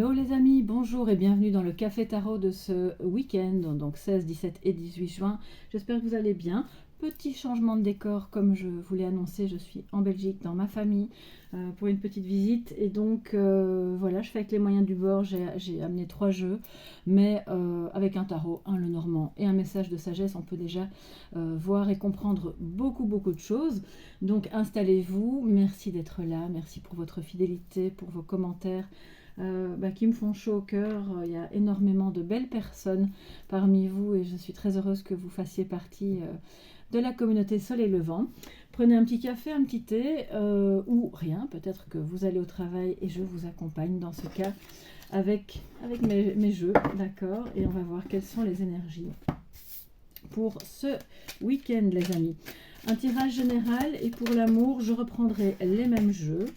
Hello les amis, bonjour et bienvenue dans le Café Tarot de ce week-end, donc 16, 17 et 18 juin. J'espère que vous allez bien. Petit changement de décor, comme je vous l'ai annoncé, je suis en Belgique dans ma famille pour une petite visite. Et donc voilà, je fais avec les moyens du bord, j'ai amené 3 jeux, mais avec un tarot, un Lenormand et un message de sagesse, on peut déjà voir et comprendre beaucoup de choses. Donc installez-vous, merci d'être là, merci pour votre fidélité, pour vos commentaires. Qui me font chaud au cœur. Il y a énormément de belles personnes parmi vous et je suis très heureuse que vous fassiez partie de la communauté Soleil Levant. Prenez un petit café, un petit thé ou rien, peut-être que vous allez au travail et je vous accompagne dans ce cas avec mes jeux, d'accord. Et on va voir quelles sont les énergies pour ce week-end les amis. Un tirage général et pour l'amour je reprendrai les mêmes jeux.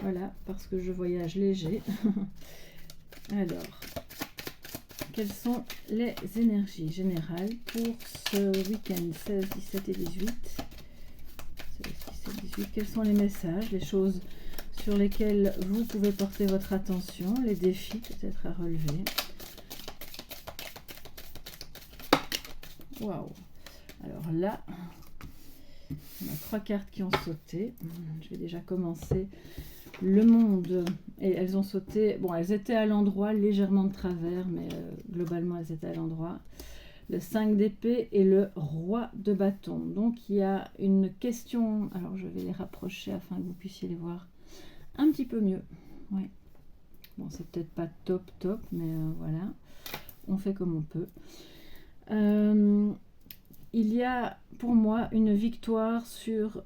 Voilà, parce que je voyage léger. Alors, quelles sont les énergies générales pour ce week-end 16, 17 et 18 16, 17, 18. Quels sont les messages, les choses sur lesquelles vous pouvez porter votre attention, les défis peut-être à relever. Waouh! Alors là, on a 3 cartes qui ont sauté. Je vais déjà commencer. Le monde, et elles ont sauté, bon elles étaient à l'endroit, légèrement de travers, mais globalement elles étaient à l'endroit. Le 5 d'épée et le roi de bâton. Donc il y a une question, alors je vais les rapprocher afin que vous puissiez les voir un petit peu mieux. Ouais. Bon c'est peut-être pas top, mais voilà, on fait comme on peut. Il y a pour moi une victoire sur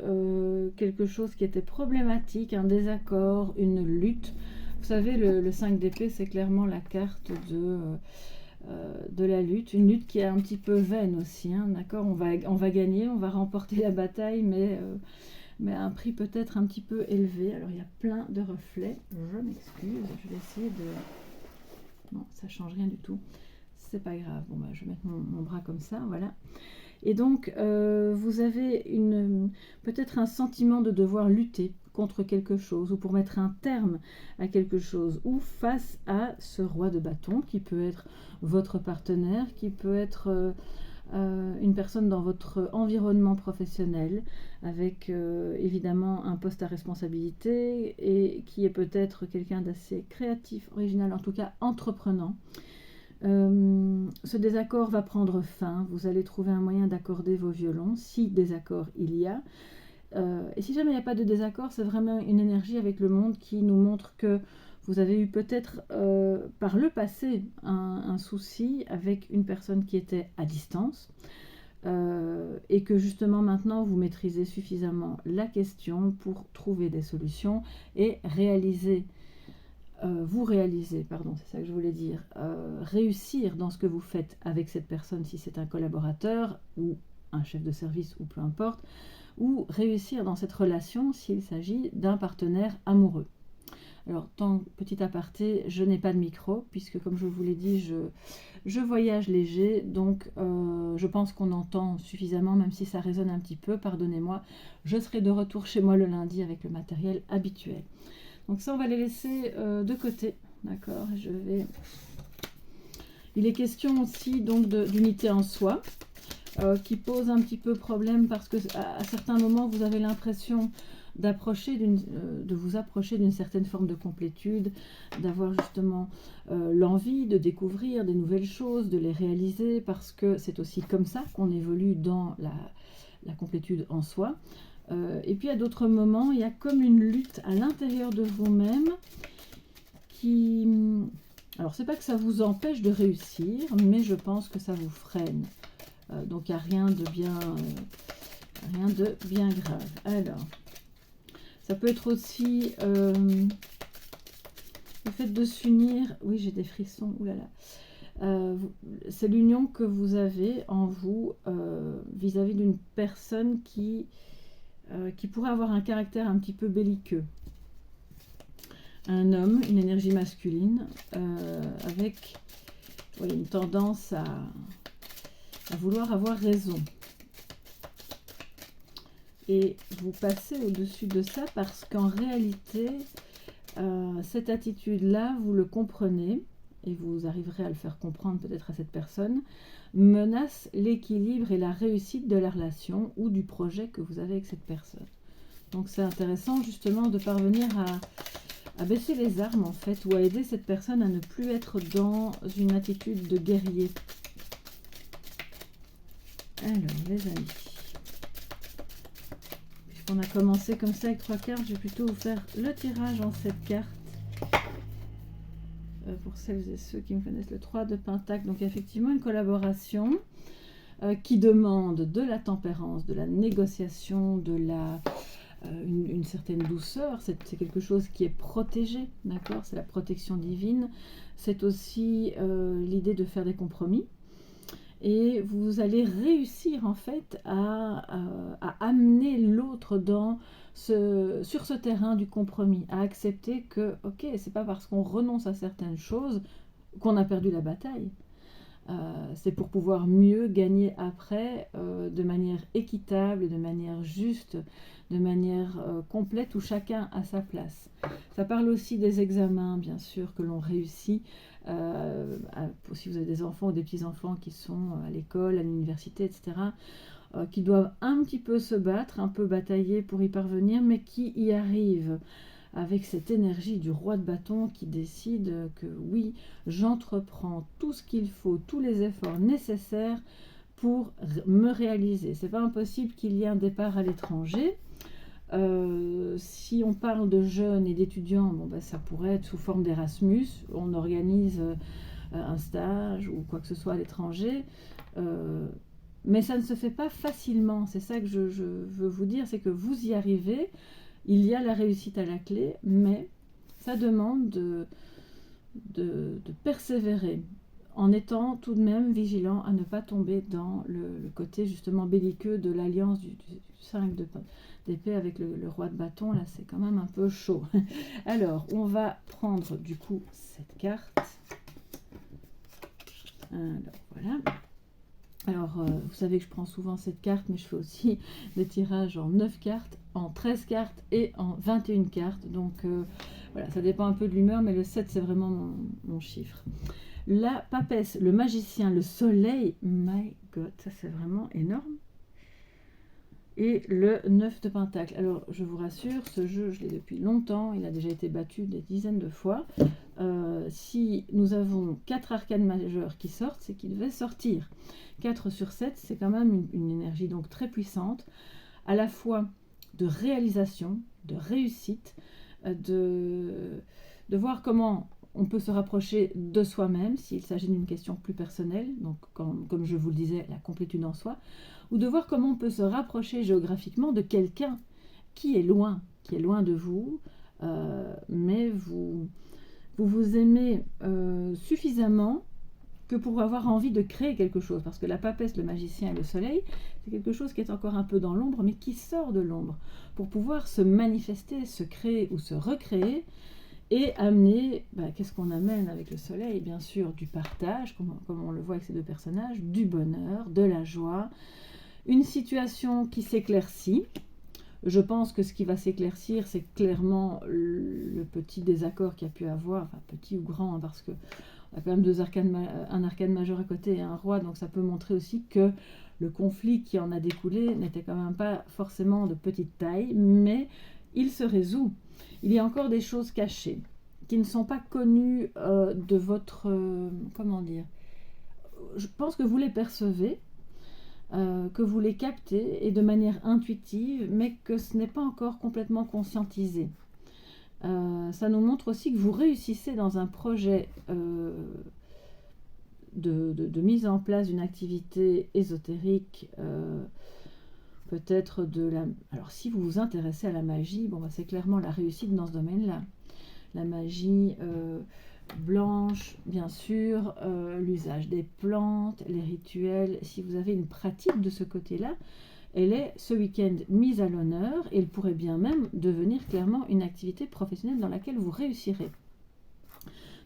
quelque chose qui était problématique, un désaccord, une lutte. Vous savez, le 5 d'épée, c'est clairement la carte de la lutte. Une lutte qui est un petit peu vaine aussi, hein, d'accord, on va gagner, on va remporter la bataille, mais à un prix peut-être un petit peu élevé. Alors, il y a plein de reflets. Je m'excuse, je vais essayer de... Non, ça change rien du tout. C'est pas grave. Bon, bah, je vais mettre mon bras comme ça, voilà. Et donc, vous avez peut-être un sentiment de devoir lutter contre quelque chose ou pour mettre un terme à quelque chose ou face à ce roi de bâton qui peut être votre partenaire, qui peut être une personne dans votre environnement professionnel avec évidemment un poste à responsabilité et qui est peut-être quelqu'un d'assez créatif, original, en tout cas entreprenant. Ce désaccord va prendre fin, vous allez trouver un moyen d'accorder vos violons, si désaccord il y a. Et si jamais il n'y a pas de désaccord, c'est vraiment une énergie avec le monde qui nous montre que vous avez eu peut-être par le passé un souci avec une personne qui était à distance et que justement maintenant vous maîtrisez suffisamment la question pour trouver des solutions et réaliser c'est ça que je voulais dire, réussir dans ce que vous faites avec cette personne, si c'est un collaborateur ou un chef de service ou peu importe, ou réussir dans cette relation s'il s'agit d'un partenaire amoureux. Alors, tant petit aparté, je n'ai pas de micro, puisque comme je vous l'ai dit, je voyage léger, donc je pense qu'on entend suffisamment, même si ça résonne un petit peu, pardonnez-moi. Je serai de retour chez moi le lundi avec le matériel habituel. Donc ça, on va les laisser de côté, d'accord. Il est question aussi donc d'unité en soi, qui pose un petit peu problème parce que à certains moments, vous avez l'impression de vous approcher d'une certaine forme de complétude, d'avoir justement l'envie de découvrir des nouvelles choses, de les réaliser, parce que c'est aussi comme ça qu'on évolue dans la complétude en soi. Et puis à d'autres moments, il y a comme une lutte à l'intérieur de vous-même qui... Alors, c'est pas que ça vous empêche de réussir, mais je pense que ça vous freine. Donc, il n'y a rien de bien grave. Alors, ça peut être aussi le fait de s'unir. Oui, j'ai des frissons, oulala. C'est l'union que vous avez en vous vis-à-vis d'une personne qui pourrait avoir un caractère un petit peu belliqueux. Un homme, une énergie masculine, avec une tendance à vouloir avoir raison. Et vous passez au-dessus de ça parce qu'en réalité, cette attitude-là, vous le comprenez, et vous arriverez à le faire comprendre peut-être à cette personne, menace l'équilibre et la réussite de la relation ou du projet que vous avez avec cette personne. Donc c'est intéressant justement de parvenir à baisser les armes en fait, ou à aider cette personne à ne plus être dans une attitude de guerrier. Alors les amis, puisqu'on a commencé comme ça avec 3 cartes, je vais plutôt vous faire le tirage en 7 cartes. Pour celles et ceux qui me connaissent, le 3 de Pentacle. Donc effectivement une collaboration qui demande de la tempérance, de la négociation, de la une certaine douceur. C'est quelque chose qui est protégé, d'accord? C'est la protection divine. C'est aussi l'idée de faire des compromis. Et vous allez réussir en fait à amener l'autre sur ce terrain du compromis, à accepter que, ok, c'est pas parce qu'on renonce à certaines choses qu'on a perdu la bataille. C'est pour pouvoir mieux gagner après de manière équitable, de manière juste, de manière complète où chacun a sa place. Ça parle aussi des examens, bien sûr, que l'on réussit. Si vous avez des enfants ou des petits-enfants qui sont à l'école, à l'université, etc., qui doivent un petit peu se battre, un peu batailler pour y parvenir, mais qui y arrivent avec cette énergie du roi de bâton qui décide que oui, j'entreprends tout ce qu'il faut, tous les efforts nécessaires pour me réaliser. C'est pas impossible qu'il y ait un départ à l'étranger. Si on parle de jeunes et d'étudiants, bon, ben, ça pourrait être sous forme d'Erasmus. On organise un stage ou quoi que ce soit à l'étranger. Mais ça ne se fait pas facilement. C'est ça que je veux vous dire, c'est que vous y arrivez. Il y a la réussite à la clé, mais ça demande de persévérer en étant tout de même vigilant à ne pas tomber dans le côté justement belliqueux de l'alliance du 5 d'épée avec le roi de bâton. Là, c'est quand même un peu chaud. Alors, on va prendre du coup cette carte. Alors, voilà. Alors, vous savez que je prends souvent cette carte, mais je fais aussi des tirages en 9 cartes, en 13 cartes et en 21 cartes. Donc, voilà, ça dépend un peu de l'humeur, mais le 7, c'est vraiment mon chiffre. La papesse, le magicien, le soleil, my God, ça c'est vraiment énorme. Et le 9 de pentacle. Alors, je vous rassure, ce jeu, je l'ai depuis longtemps, il a déjà été battu des dizaines de fois. Si nous avons 4 arcanes majeures qui sortent, c'est qu'il devait sortir. 4 sur 7, c'est quand même une énergie donc très puissante, à la fois de réalisation, de réussite, de voir comment on peut se rapprocher de soi-même s'il s'agit d'une question plus personnelle, donc comme je vous le disais, la complétude en soi, ou de voir comment on peut se rapprocher géographiquement de quelqu'un qui est loin de vous, mais vous aimez suffisamment que pour avoir envie de créer quelque chose, parce que la papesse, le magicien et le soleil, c'est quelque chose qui est encore un peu dans l'ombre, mais qui sort de l'ombre, pour pouvoir se manifester, se créer ou se recréer, et amener, qu'est-ce qu'on amène avec le soleil? Bien sûr, du partage, comme on le voit avec ces deux personnages, du bonheur, de la joie, une situation qui s'éclaircit. Je pense que ce qui va s'éclaircir, c'est clairement le petit désaccord qu'il y a pu avoir, enfin petit ou grand, hein, parce que on a quand même un arcane majeur à côté et un roi, donc ça peut montrer aussi que le conflit qui en a découlé n'était quand même pas forcément de petite taille, mais il se résout. Il y a encore des choses cachées qui ne sont pas connues de votre... comment dire? Je pense que vous les percevez, que vous les captez et de manière intuitive, mais que ce n'est pas encore complètement conscientisé. Ça nous montre aussi que vous réussissez dans un projet de mise en place d'une activité ésotérique, peut-être de la... Alors si vous vous intéressez à la magie, bon, c'est clairement la réussite dans ce domaine-là. La magie blanche, bien sûr, l'usage des plantes, les rituels. Si vous avez une pratique de ce côté-là, elle est ce week-end mise à l'honneur et elle pourrait bien même devenir clairement une activité professionnelle dans laquelle vous réussirez.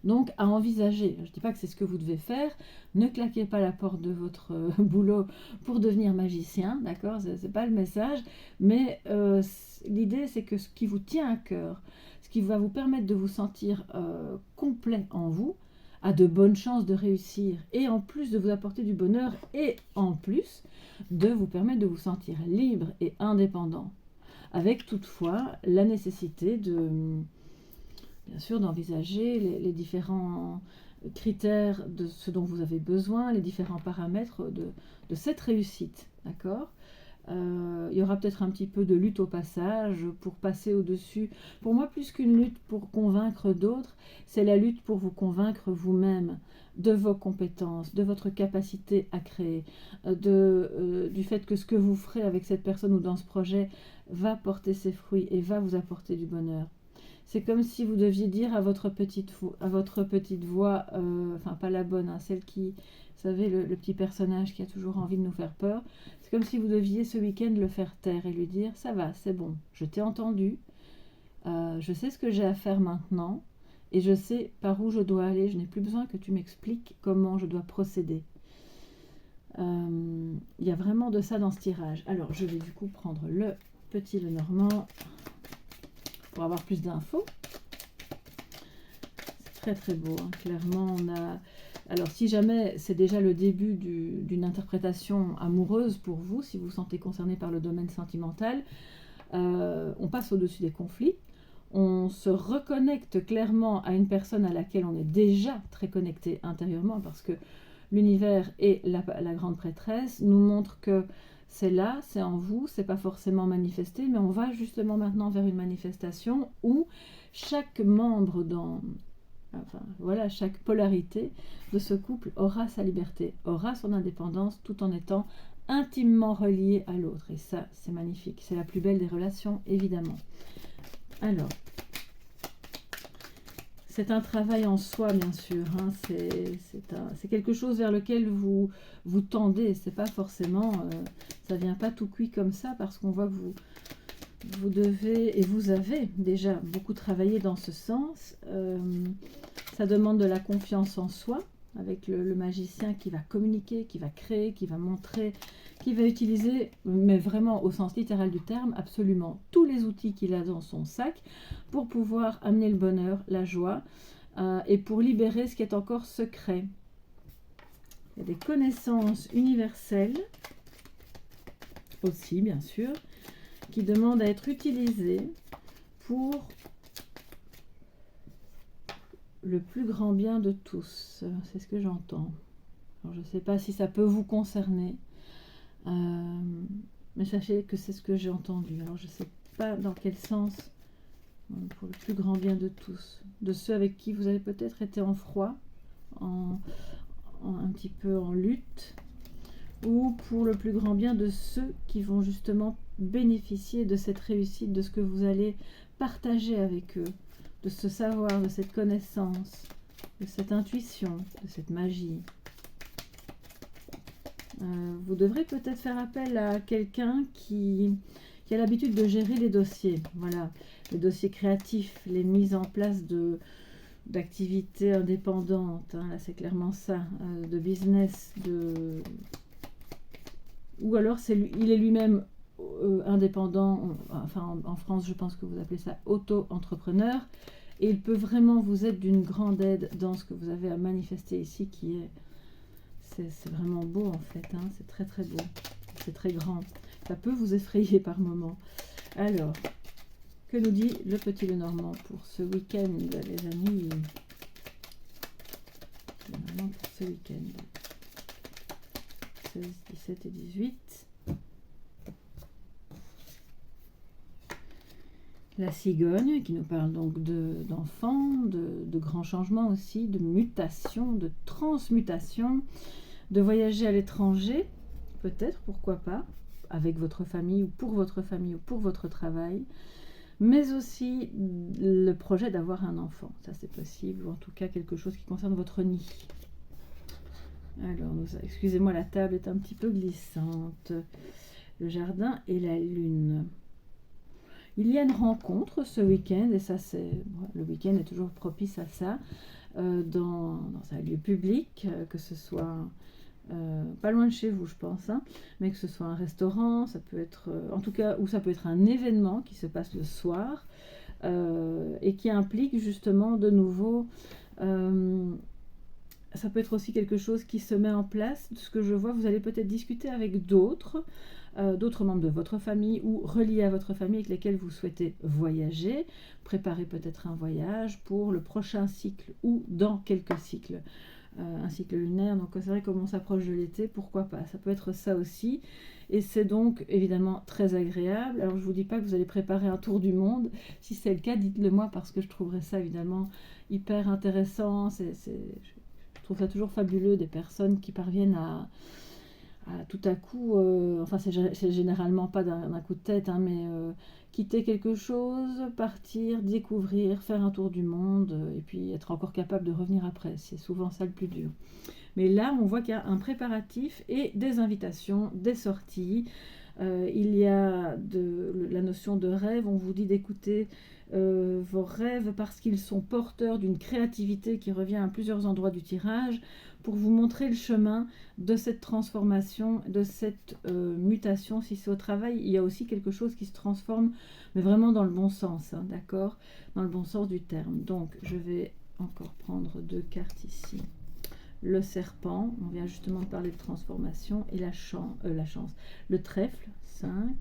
Donc à envisager. Je ne dis pas que c'est ce que vous devez faire. Ne claquez pas la porte de votre boulot pour devenir magicien, d'accord? Ce n'est pas le message. Mais l'idée, c'est que ce qui vous tient à cœur, ce qui va vous permettre de vous sentir complet en vous, a de bonnes chances de réussir. Et en plus de vous apporter du bonheur, et en plus de vous permettre de vous sentir libre et indépendant. Avec toutefois la nécessité bien sûr, d'envisager les différents critères de ce dont vous avez besoin, les différents paramètres de cette réussite, d'accord? Il y aura peut-être un petit peu de lutte au passage pour passer au-dessus. Pour moi, plus qu'une lutte pour convaincre d'autres, c'est la lutte pour vous convaincre vous-même de vos compétences, de votre capacité à créer, du fait que ce que vous ferez avec cette personne ou dans ce projet va porter ses fruits et va vous apporter du bonheur. C'est comme si vous deviez dire à votre petite voix, enfin pas la bonne, hein, celle qui, vous savez, le petit personnage qui a toujours envie de nous faire peur, c'est comme si vous deviez ce week-end le faire taire et lui dire, ça va, c'est bon, je t'ai entendu, je sais ce que j'ai à faire maintenant, et je sais par où je dois aller, je n'ai plus besoin que tu m'expliques comment je dois procéder. Il y a vraiment de ça dans ce tirage. Alors, je vais du coup prendre le petit Lenormand pour avoir plus d'infos. C'est très très beau, hein. Clairement on a... Alors si jamais c'est déjà le début d'une interprétation amoureuse pour vous, si vous vous sentez concerné par le domaine sentimental, on passe au-dessus des conflits, on se reconnecte clairement à une personne à laquelle on est déjà très connecté intérieurement, parce que l'univers et la grande prêtresse nous montrent que c'est là, c'est en vous, c'est pas forcément manifesté, mais on va justement maintenant vers une manifestation où chaque membre chaque polarité de ce couple aura sa liberté, aura son indépendance, tout en étant intimement relié à l'autre. Et ça, c'est magnifique. C'est la plus belle des relations, évidemment. Alors, c'est un travail en soi, bien sûr. Hein. C'est quelque chose vers lequel vous tendez. C'est pas forcément... ça vient pas tout cuit comme ça, parce qu'on voit que vous devez, et vous avez déjà beaucoup travaillé dans ce sens. Ça demande de la confiance en soi, avec le magicien qui va communiquer, qui va créer, qui va montrer, qui va utiliser, mais vraiment au sens littéral du terme, absolument tous les outils qu'il a dans son sac pour pouvoir amener le bonheur, la joie, et pour libérer ce qui est encore secret. Il y a des connaissances universelles aussi, bien sûr, qui demandent à être utilisées pour le plus grand bien de tous. C'est ce que j'entends. Alors, je ne sais pas si ça peut vous concerner, mais sachez que c'est ce que j'ai entendu. Alors je ne sais pas dans quel sens, pour le plus grand bien de tous, de ceux avec qui vous avez peut-être été en froid, un petit peu en lutte, ou pour le plus grand bien de ceux qui vont justement bénéficier de cette réussite, de ce que vous allez partager avec eux, de ce savoir, de cette connaissance, de cette intuition, de cette magie. Vous devrez peut-être faire appel à quelqu'un qui a l'habitude de gérer les dossiers. Voilà, les dossiers créatifs, les mises en place d'activités indépendantes. Hein, là, c'est clairement ça, de business, ou alors il est lui-même indépendant. Enfin, en France, je pense que vous appelez ça auto-entrepreneur. Et il peut vraiment vous être d'une grande aide dans ce que vous avez à manifester ici, qui est... C'est vraiment beau en fait, hein. C'est très très beau, c'est très grand. Ça peut vous effrayer par moments. Alors, que nous dit le petit Lenormand pour ce week-end, les amis? Lenormand pour ce week-end. 16, 17 et 18. La cigogne qui nous parle donc d'enfants, de grands changements aussi, de mutation, de transmutation, de voyager à l'étranger, peut-être, pourquoi pas, avec votre famille ou pour votre travail, mais aussi le projet d'avoir un enfant, ça c'est possible, ou en tout cas quelque chose qui concerne votre nid. Alors, excusez-moi, la table est un petit peu glissante. Le jardin et la lune. Il y a une rencontre ce week-end, et ça c'est... le week-end est toujours propice à ça. dans un lieu public, que ce soit pas loin de chez vous, je pense, hein, mais que ce soit un restaurant, ça peut être, en tout cas, ou ça peut être un événement qui se passe le soir et qui implique justement de nouveau. Ça peut être aussi quelque chose qui se met en place. De ce que je vois, vous allez peut-être discuter avec d'autres membres de votre famille ou reliés à votre famille avec lesquels vous souhaitez voyager, préparer peut-être un voyage pour le prochain cycle ou dans quelques cycles. Un cycle lunaire, donc c'est vrai comme on s'approche de l'été, pourquoi pas, ça peut être ça aussi, et c'est donc évidemment très agréable. Alors je vous dis pas que vous allez préparer un tour du monde, si c'est le cas dites-le moi parce que je trouverais ça évidemment hyper intéressant, je trouve ça toujours fabuleux des personnes qui parviennent à tout à coup, enfin c'est généralement pas d'un coup de tête, hein, mais quitter quelque chose, partir, découvrir, faire un tour du monde, et puis être encore capable de revenir après. C'est souvent ça le plus dur. Mais là, on voit qu'il y a un préparatif et des invitations, des sorties. Il y a la notion de rêve. On vous dit d'écouter vos rêves parce qu'ils sont porteurs d'une créativité qui revient à plusieurs endroits du tirage pour vous montrer le chemin de cette transformation, de cette mutation. Si c'est au travail, il y a aussi quelque chose qui se transforme, mais vraiment dans le bon sens, hein, d'accord, dans le bon sens du terme. Donc, je vais encore prendre 2 cartes ici. Le serpent, on vient justement de parler de transformation, et la chance, le trèfle, 5.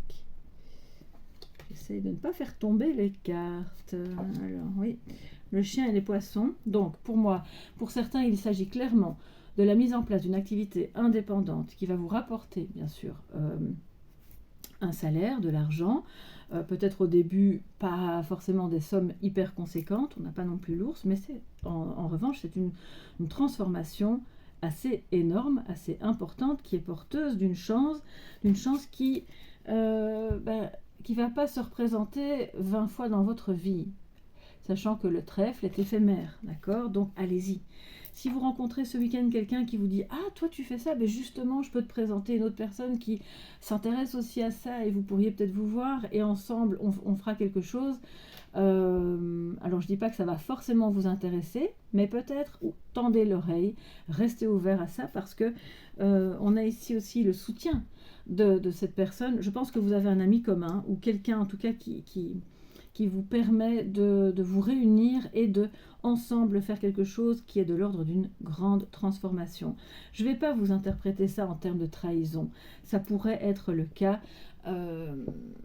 J'essaye de ne pas faire tomber les cartes. Alors, oui, le chien et les poissons. Donc, pour moi, pour certains, il s'agit clairement de la mise en place d'une activité indépendante qui va vous rapporter, bien sûr, un salaire, de l'argent. Peut-être au début, pas forcément des sommes hyper conséquentes, on n'a pas non plus l'ours, mais en revanche, c'est une transformation assez énorme, assez importante, qui est porteuse d'une chance qui ne va pas se représenter 20 fois dans votre vie, sachant que le trèfle est éphémère, d'accord? Donc allez-y. Si vous rencontrez ce week-end quelqu'un qui vous dit « Ah, toi tu fais ça, ben justement, je peux te présenter une autre personne qui s'intéresse aussi à ça et vous pourriez peut-être vous voir et ensemble, on fera quelque chose. » Alors, je ne dis pas que ça va forcément vous intéresser, mais peut-être tendez l'oreille, restez ouvert à ça parce que on a ici aussi le soutien de cette personne. Je pense que vous avez un ami commun ou quelqu'un en tout cas qui vous permet de vous réunir et de ensemble faire quelque chose qui est de l'ordre d'une grande transformation. Je ne vais pas vous interpréter ça en termes de trahison. Ça pourrait être le cas.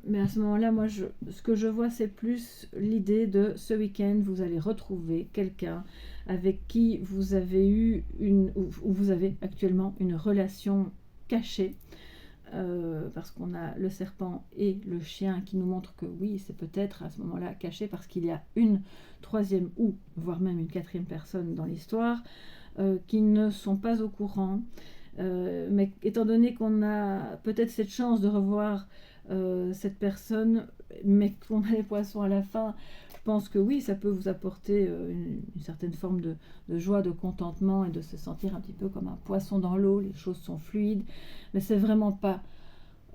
Mais à ce moment-là, moi, ce que je vois, c'est plus l'idée de ce week-end, vous allez retrouver quelqu'un avec qui vous avez eu ou vous avez actuellement une relation cachée. Parce qu'on a le serpent et le chien qui nous montrent que oui, c'est peut-être à ce moment-là caché parce qu'il y a une troisième ou voire même une quatrième personne dans l'histoire qui ne sont pas au courant. Mais étant donné qu'on a peut-être cette chance de revoir cette personne, mais qu'on a les poissons à la fin, je pense que oui, ça peut vous apporter une certaine forme de joie, de contentement et de se sentir un petit peu comme un poisson dans l'eau. Les choses sont fluides, mais c'est vraiment pas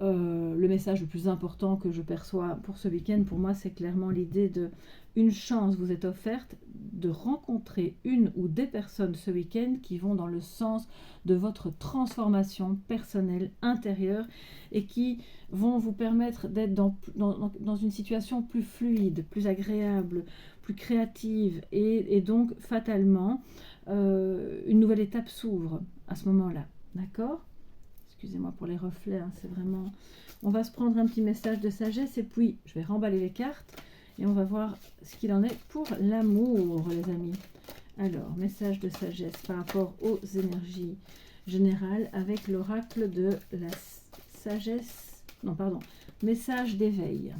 le message le plus important que je perçois pour ce week-end. Pour moi, c'est clairement l'idée de une chance vous est offerte de rencontrer une ou des personnes ce week-end qui vont dans le sens de votre transformation personnelle intérieure et qui vont vous permettre d'être dans une situation plus fluide, plus agréable, plus créative et donc fatalement une nouvelle étape s'ouvre à ce moment-là. D'accord ? Excusez-moi pour les reflets, hein, c'est vraiment... On va se prendre un petit message de sagesse et puis je vais remballer les cartes et on va voir ce qu'il en est pour l'amour, les amis. Alors, message de sagesse par rapport aux énergies générales avec l'oracle de la sagesse... Non, pardon. Message d'éveil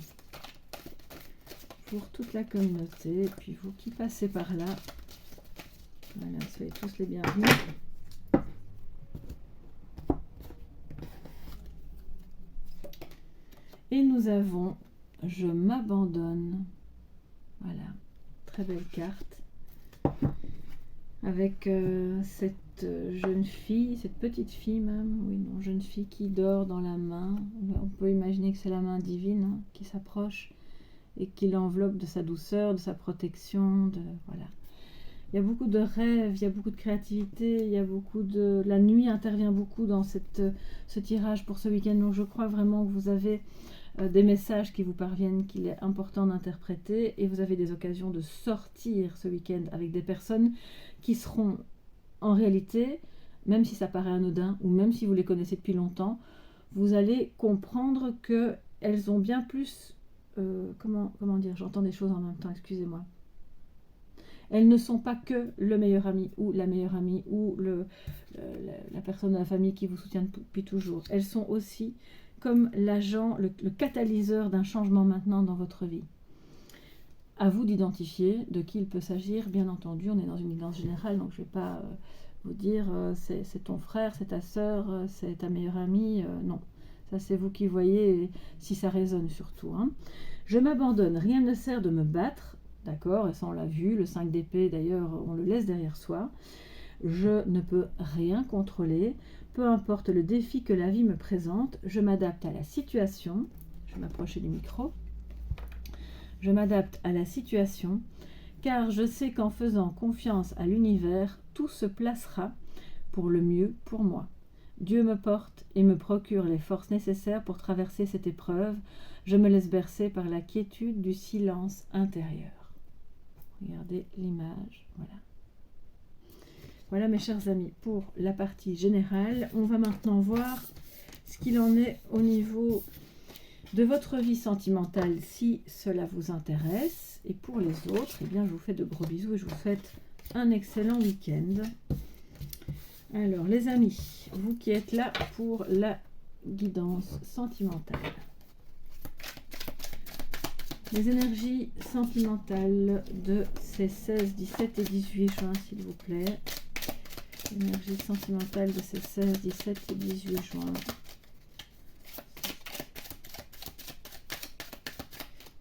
pour toute la communauté. Et puis vous qui passez par là, voilà, soyez tous les bienvenus. Et nous avons « Je m'abandonne ». Voilà, très belle carte. Avec cette jeune fille, cette petite fille même, oui non, jeune fille qui dort dans la main. On peut imaginer que c'est la main divine hein, qui s'approche et qui l'enveloppe de sa douceur, de sa protection, voilà. Il y a beaucoup de rêves, il y a beaucoup de créativité, il y a beaucoup de... La nuit intervient beaucoup dans ce tirage pour ce week-end. Donc je crois vraiment que vous avez des messages qui vous parviennent, qu'il est important d'interpréter. Et vous avez des occasions de sortir ce week-end avec des personnes qui seront en réalité, même si ça paraît anodin, ou même si vous les connaissez depuis longtemps, vous allez comprendre qu'elles ont bien plus... comment dire, j'entends des choses en même temps, excusez-moi. Elles ne sont pas que le meilleur ami ou la meilleure amie ou la personne de la famille qui vous soutient depuis toujours. Elles sont aussi comme l'agent, le catalyseur d'un changement maintenant dans votre vie. À vous d'identifier de qui il peut s'agir, bien entendu. On est dans une guidance générale, donc je ne vais pas vous dire c'est ton frère, c'est ta sœur, c'est ta meilleure amie. Non, ça c'est vous qui voyez si ça résonne surtout. Hein. Je m'abandonne, rien ne sert de me battre. D'accord, et ça on l'a vu, le 5 d'épée d'ailleurs, on le laisse derrière soi. Je ne peux rien contrôler, peu importe le défi que la vie me présente, je m'adapte à la situation. Je vais m'approcher du micro. Je m'adapte à la situation, car je sais qu'en faisant confiance à l'univers, tout se placera pour le mieux pour moi. Dieu me porte et me procure les forces nécessaires pour traverser cette épreuve. Je me laisse bercer par la quiétude du silence intérieur. Regardez l'image, voilà. Voilà mes chers amis pour la partie générale. On va maintenant voir ce qu'il en est au niveau de votre vie sentimentale si cela vous intéresse. Et pour les autres, eh bien, je vous fais de gros bisous et je vous souhaite un excellent week-end. Alors les amis, vous qui êtes là pour la guidance sentimentale. Les énergies sentimentales de ces 16, 17 et 18 juin, s'il vous plaît. Énergie sentimentale de ces 16, 17 et 18 juin.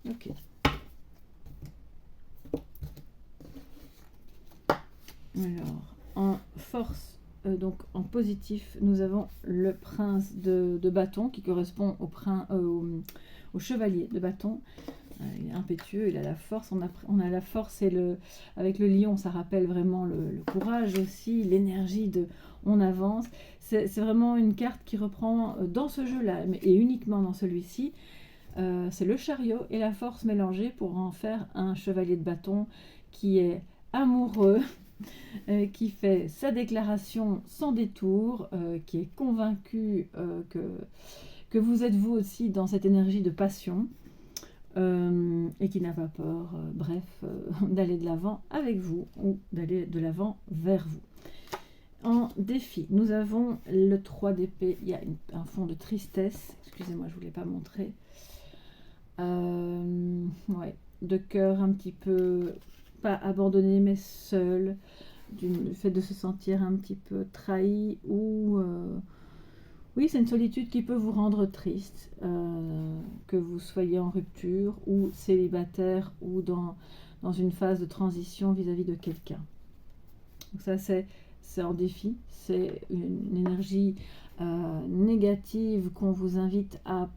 Ok. Alors, en force, donc en positif, nous avons le prince de bâton qui correspond au chevalier de bâton. Il est impétueux, il a la force, on a la force et avec le lion, ça rappelle vraiment le courage aussi, l'énergie de on avance. C'est vraiment une carte qui reprend dans ce jeu-là, et uniquement dans celui-ci, c'est le chariot et la force mélangée pour en faire un chevalier de bâton qui est amoureux, qui fait sa déclaration sans détour, qui est convaincu que vous êtes vous aussi dans cette énergie de passion. Et qui n'a pas peur, d'aller de l'avant avec vous ou d'aller de l'avant vers vous. En défi, nous avons le 3 d'épée, il y a un fond de tristesse, excusez-moi, je ne vous l'ai pas montré, ouais, de cœur un petit peu, pas abandonné mais seul, du fait de se sentir un petit peu trahi ou... oui, c'est une solitude qui peut vous rendre triste, que vous soyez en rupture ou célibataire ou dans une phase de transition vis-à-vis de quelqu'un. Donc ça, c'est en défi, c'est une énergie négative qu'on vous invite à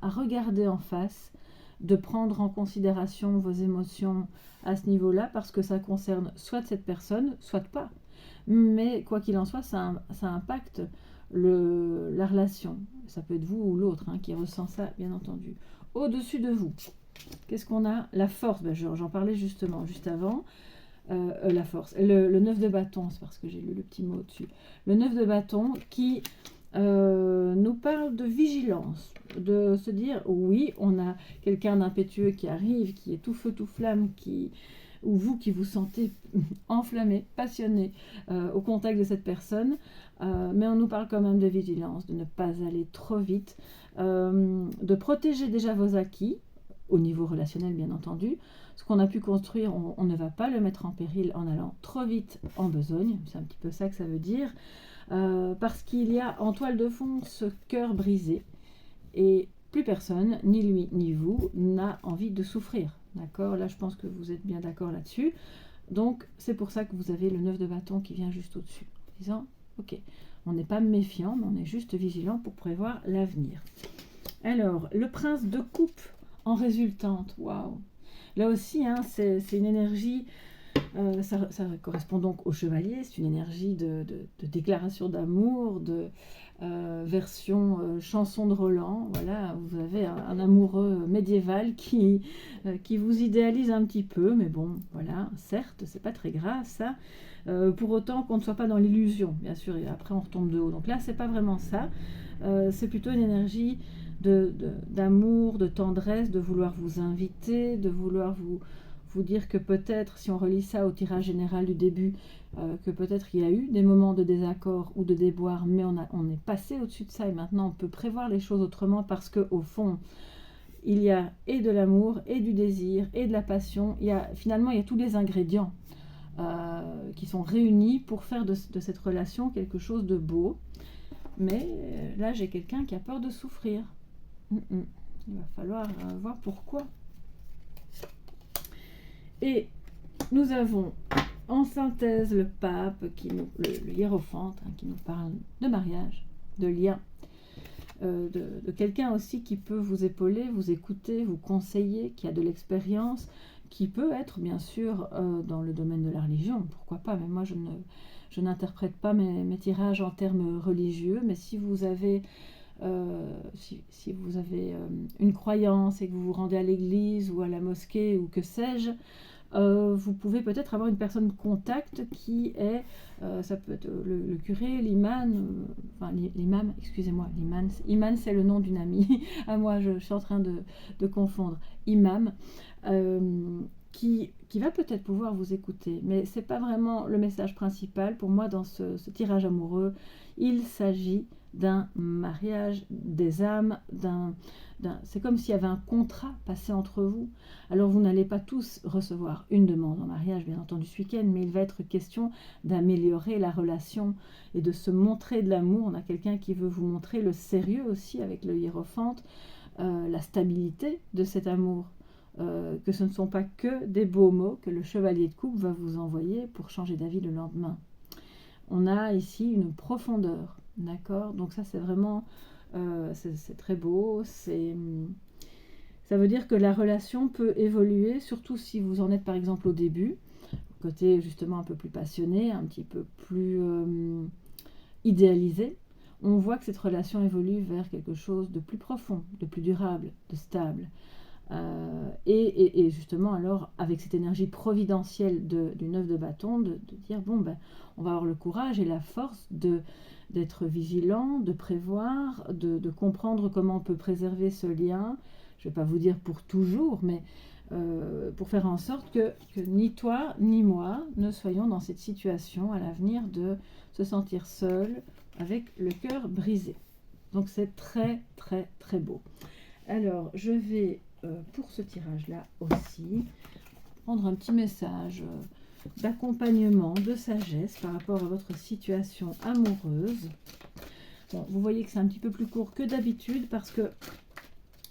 regarder en face, de prendre en considération vos émotions à ce niveau-là, parce que ça concerne soit cette personne, soit pas. Mais quoi qu'il en soit, ça impacte la relation. Ça peut être vous ou l'autre qui ressent ça, bien entendu. Au-dessus de vous, qu'est-ce qu'on a? La force, j'en parlais justement juste avant. La force. Le 9 de bâton, c'est parce que j'ai lu le petit mot au-dessus. Le 9 de bâton qui nous parle de vigilance, de se dire, oui, on a quelqu'un d'impétueux qui arrive, qui est tout feu, tout flamme, ou vous qui vous sentez enflammé, passionné au contact de cette personne, mais on nous parle quand même de vigilance, de ne pas aller trop vite, de protéger déjà vos acquis, au niveau relationnel bien entendu. Ce qu'on a pu construire, on ne va pas le mettre en péril en allant trop vite en besogne, c'est un petit peu ça que ça veut dire, parce qu'il y a en toile de fond ce cœur brisé, et plus personne, ni lui ni vous, n'a envie de souffrir. D'accord? Là, je pense que vous êtes bien d'accord là-dessus. Donc, c'est pour ça que vous avez le 9 de bâton qui vient juste au-dessus. En disant, ok, on n'est pas méfiant, mais on est juste vigilant pour prévoir l'avenir. Alors, le prince de coupe en résultante. Waouh! Là aussi, c'est une énergie Ça correspond donc au chevalier, c'est une énergie de déclaration d'amour, de version chanson de Roland. Voilà, vous avez un amoureux médiéval qui vous idéalise un petit peu, mais bon, voilà, certes, c'est pas très grave ça. Pour autant qu'on ne soit pas dans l'illusion, bien sûr, et après on retombe de haut. Donc là, c'est pas vraiment ça. C'est plutôt une énergie d'amour, de tendresse, de vouloir vous inviter, de vouloir vous dire que peut-être, si on relie ça au tirage général du début, que peut-être il y a eu des moments de désaccord ou de déboire, mais on est passé au-dessus de ça et maintenant on peut prévoir les choses autrement parce qu'au fond, il y a et de l'amour, et du désir, et de la passion. Finalement, il y a tous les ingrédients qui sont réunis pour faire de cette relation quelque chose de beau. Mais là, j'ai quelqu'un qui a peur de souffrir. Il va falloir voir pourquoi. Et nous avons en synthèse le pape, le hiérophante, qui nous parle de mariage, de lien, de quelqu'un aussi qui peut vous épauler, vous écouter, vous conseiller, qui a de l'expérience, qui peut être bien sûr dans le domaine de la religion, pourquoi pas, mais moi je n'interprète pas mes tirages en termes religieux, mais si vous avez si vous avez une croyance et que vous vous rendez à l'église ou à la mosquée ou que sais-je, vous pouvez peut-être avoir une personne de contact qui est, ça peut être le curé, l'imam, l'imam, excusez-moi, imam c'est le nom d'une amie, à moi je suis en train de confondre, imam, qui va peut-être pouvoir vous écouter, mais c'est pas vraiment le message principal pour moi dans ce tirage amoureux. Il s'agit d'un mariage des âmes, c'est comme s'il y avait un contrat passé entre vous. Alors vous n'allez pas tous recevoir une demande en mariage, bien entendu ce week-end, mais il va être question d'améliorer la relation et de se montrer de l'amour. On a quelqu'un qui veut vous montrer le sérieux aussi avec le hiérophante, la stabilité de cet amour. Que ce ne sont pas que des beaux mots que le chevalier de coupe va vous envoyer pour changer d'avis le lendemain. On a ici une profondeur, d'accord? Donc ça c'est vraiment, c'est très beau, ça veut dire que la relation peut évoluer, surtout si vous en êtes par exemple au début, côté justement un peu plus passionné, un petit peu plus idéalisé. On voit que cette relation évolue vers quelque chose de plus profond, de plus durable, de stable. Et justement alors avec cette énergie providentielle du 9 de bâton, de dire bon ben on va avoir le courage et la force d'être vigilant, de prévoir, de comprendre comment on peut préserver ce lien, je ne vais pas vous dire pour toujours, mais pour faire en sorte que ni toi ni moi ne soyons dans cette situation à l'avenir de se sentir seul avec le cœur brisé. Donc c'est très très très beau. Alors je vais pour ce tirage-là aussi, prendre un petit message d'accompagnement, de sagesse par rapport à votre situation amoureuse. Bon, vous voyez que c'est un petit peu plus court que d'habitude parce que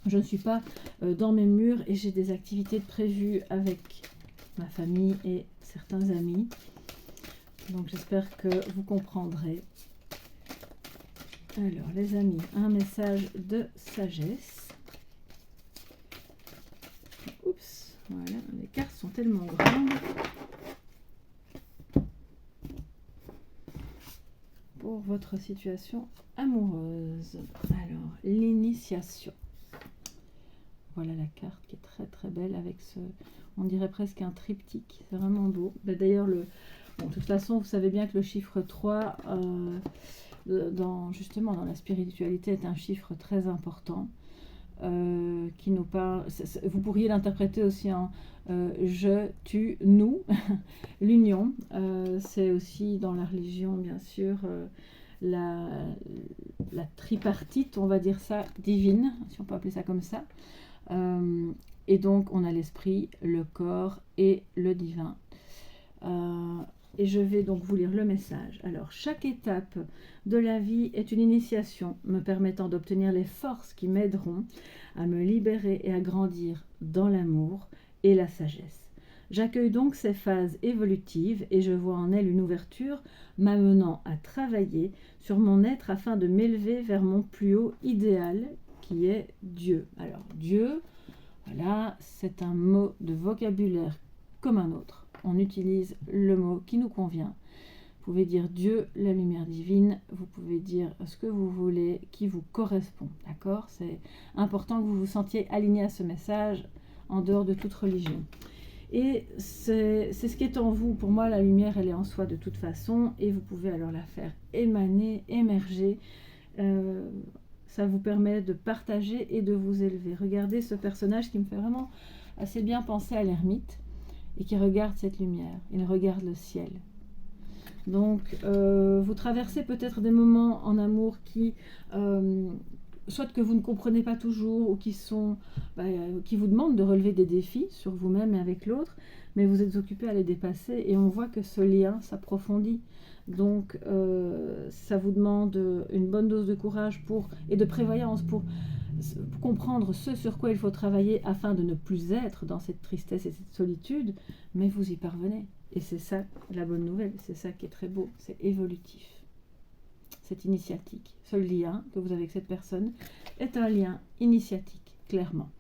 je ne suis pas dans mes murs et j'ai des activités prévues avec ma famille et certains amis. Donc j'espère que vous comprendrez. Alors les amis, un message de sagesse. Oups, voilà, les cartes sont tellement grandes. Pour votre situation amoureuse. Alors, l'initiation. Voilà la carte qui est très très belle avec on dirait presque un triptyque. C'est vraiment beau. D'ailleurs, de toute façon, vous savez bien que le chiffre 3, justement dans la spiritualité, est un chiffre très important. Qui nous parle, vous pourriez l'interpréter aussi en je, tu, nous, l'union. C'est aussi dans la religion, bien sûr, la tripartite, on va dire ça, divine, si on peut appeler ça comme ça. Et donc, on a l'esprit, le corps et le divin. Et je vais donc vous lire le message. Alors, chaque étape de la vie est une initiation me permettant d'obtenir les forces qui m'aideront à me libérer et à grandir dans l'amour et la sagesse. J'accueille donc ces phases évolutives et je vois en elles une ouverture m'amenant à travailler sur mon être afin de m'élever vers mon plus haut idéal qui est Dieu. Alors, Dieu, voilà, c'est un mot de vocabulaire comme un autre. on utilise le mot qui nous convient. Vous pouvez dire Dieu, la lumière divine, vous pouvez dire ce que vous voulez, qui vous correspond, d'accord? C'est important que vous vous sentiez aligné à ce message en dehors de toute religion. Et c'est ce qui est en vous. Pour moi, la lumière, elle est en soi de toute façon, et vous pouvez alors la faire émaner, émerger. Ça vous permet de partager et de vous élever. Regardez ce personnage qui me fait vraiment assez bien penser à l'ermite, et qui regarde cette lumière, il regarde le ciel. Donc, vous traversez peut-être des moments en amour qui, soit que vous ne comprenez pas toujours, ou qui vous demandent de relever des défis sur vous-même et avec l'autre, mais vous êtes occupé à les dépasser, et on voit que ce lien s'approfondit. Donc, ça vous demande une bonne dose de courage et de prévoyance pour comprendre ce sur quoi il faut travailler afin de ne plus être dans cette tristesse et cette solitude, mais vous y parvenez. Et c'est ça la bonne nouvelle, c'est ça qui est très beau, c'est évolutif. C'est initiatique. Ce lien que vous avez avec cette personne est un lien initiatique, clairement.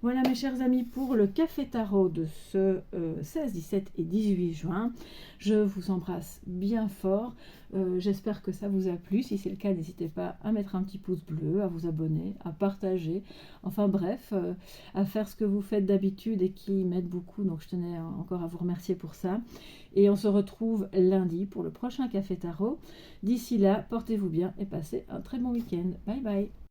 Voilà mes chers amis pour le Café Tarot de ce 16, 17 et 18 juin. Je vous embrasse bien fort. J'espère que ça vous a plu. Si c'est le cas, n'hésitez pas à mettre un petit pouce bleu, à vous abonner, à partager. Enfin bref, à faire ce que vous faites d'habitude et qui m'aide beaucoup. Donc je tenais encore à vous remercier pour ça. Et on se retrouve lundi pour le prochain Café Tarot. D'ici là, portez-vous bien et passez un très bon week-end. Bye bye.